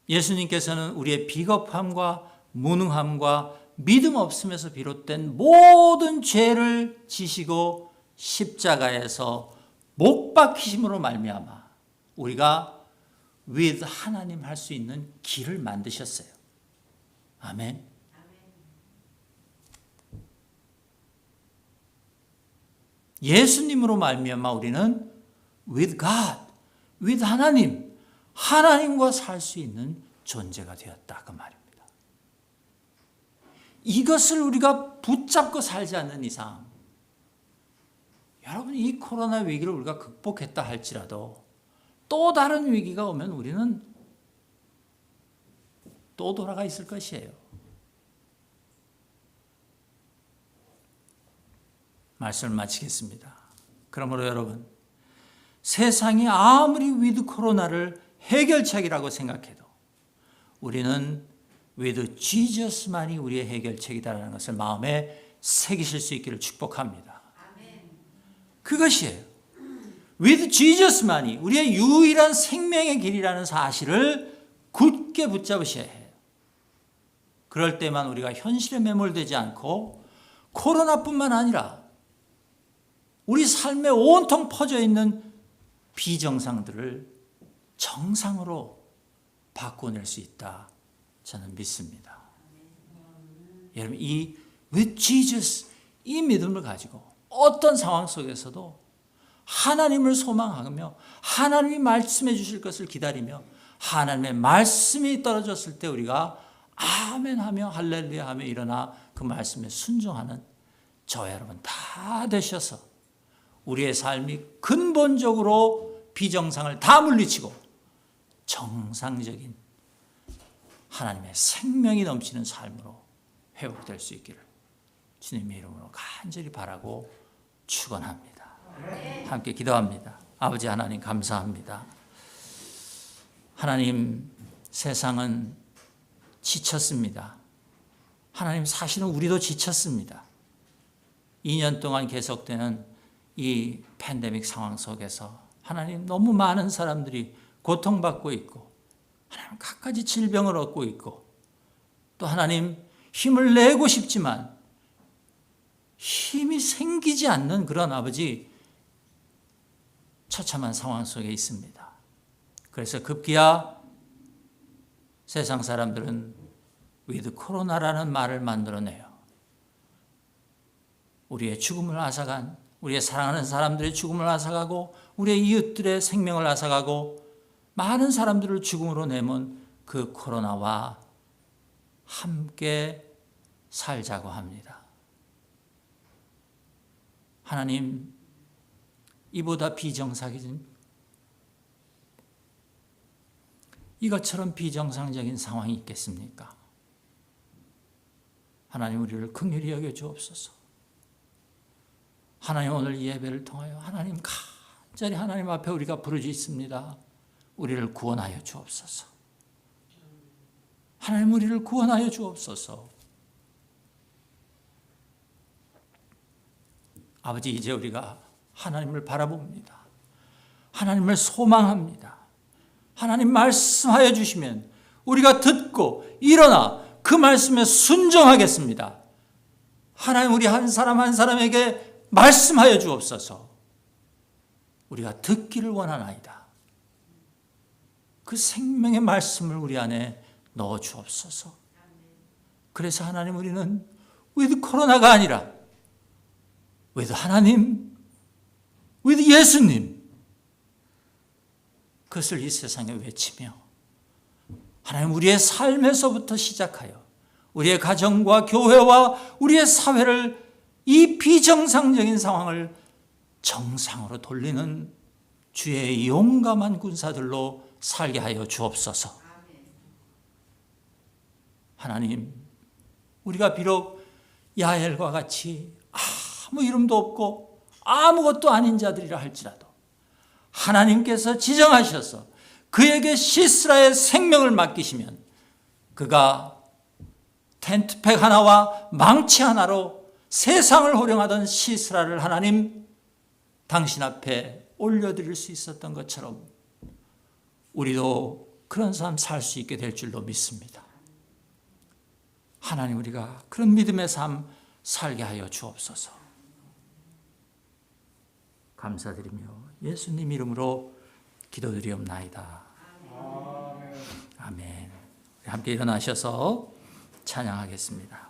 예수님께서는 우리의 비겁함과 무능함과 믿음 없음에서 비롯된 모든 죄를 지시고 십자가에서 못 박히심으로 말미암아 우리가 with 하나님 할 수 있는 길을 만드셨어요. 아멘. 예수님으로 말미암아 우리는 with God, with 하나님, 하나님과 살 수 있는 존재가 되었다 그 말입니다. 이것을 우리가 붙잡고 살지 않는 이상, 여러분, 이 코로나 위기를 우리가 극복했다 할지라도 또 다른 위기가 오면 우리는 또 돌아가 있을 것이에요. 말씀을 마치겠습니다. 그러므로 여러분, 세상이 아무리 위드 코로나를 해결책이라고 생각해도 우리는 with Jesus만이 우리의 해결책이다라는 것을 마음에 새기실 수 있기를 축복합니다. 그것이에요. with Jesus만이 우리의 유일한 생명의 길이라는 사실을 굳게 붙잡으셔야 해요. 그럴 때만 우리가 현실에 매몰되지 않고 코로나뿐만 아니라 우리 삶에 온통 퍼져 있는 비정상들을 정상으로 바꿔낼 수 있다. 저는 믿습니다. 여러분, 이 with Jesus, 이 믿음을 가지고 어떤 상황 속에서도 하나님을 소망하며 하나님이 말씀해 주실 것을 기다리며 하나님의 말씀이 떨어졌을 때 우리가 아멘 하며 할렐루야 하며 일어나 그 말씀에 순종하는 저와 여러분 다 되셔서 우리의 삶이 근본적으로 비정상을 다 물리치고 정상적인 하나님의 생명이 넘치는 삶으로 회복될 수 있기를 주님의 이름으로 간절히 바라고 축원합니다. 함께 기도합니다. 아버지 하나님 감사합니다. 하나님, 세상은 지쳤습니다. 하나님, 사실은 우리도 지쳤습니다. 2년 동안 계속되는 이 팬데믹 상황 속에서 하나님, 너무 많은 사람들이 고통받고 있고 하나님, 갖가지 질병을 얻고 있고 또 하나님, 힘을 내고 싶지만 힘이 생기지 않는 그런 아버지 처참한 상황 속에 있습니다. 그래서 급기야 세상 사람들은 with 코로나라는 말을 만들어내요. 우리의 죽음을 앗아간, 우리의 사랑하는 사람들의 죽음을 앗아가고 우리의 이웃들의 생명을 앗아가고 많은 사람들을 죽음으로 내몬 그 코로나와 함께 살자고 합니다. 하나님, 이보다 비정상적인, 이것처럼 비정상적인 상황이 있겠습니까? 하나님, 우리를 긍휼히 여겨 주옵소서. 하나님, 오늘 이 예배를 통하여 하나님 간절히 하나님 앞에 우리가 부르짖습니다. 우리를 구원하여 주옵소서. 하나님, 우리를 구원하여 주옵소서. 아버지, 이제 우리가 하나님을 바라봅니다. 하나님을 소망합니다. 하나님 말씀하여 주시면 우리가 듣고 일어나 그 말씀에 순종하겠습니다. 하나님, 우리 한 사람 한 사람에게 말씀하여 주옵소서. 우리가 듣기를 원하나이다. 그 생명의 말씀을 우리 안에 넣어 주옵소서. 그래서 하나님, 우리는 with 코로나가 아니라 with 하나님, with 예수님, 그것을 이 세상에 외치며 하나님, 우리의 삶에서부터 시작하여 우리의 가정과 교회와 우리의 사회를, 이 비정상적인 상황을 정상으로 돌리는 주의 용감한 군사들로 살게 하여 주옵소서. 하나님, 우리가 비록 야엘과 같이 아무 이름도 없고 아무것도 아닌 자들이라 할지라도 하나님께서 지정하셔서 그에게 시스라의 생명을 맡기시면 그가 텐트팩 하나와 망치 하나로 세상을 호령하던 시스라를 하나님 당신 앞에 올려드릴 수 있었던 것처럼 우리도 그런 삶 살 수 있게 될 줄로 믿습니다. 하나님, 우리가 그런 믿음의 삶 살게 하여 주옵소서. 감사드리며 예수님 이름으로 기도드리옵나이다. 아멘. 함께 일어나셔서 찬양하겠습니다.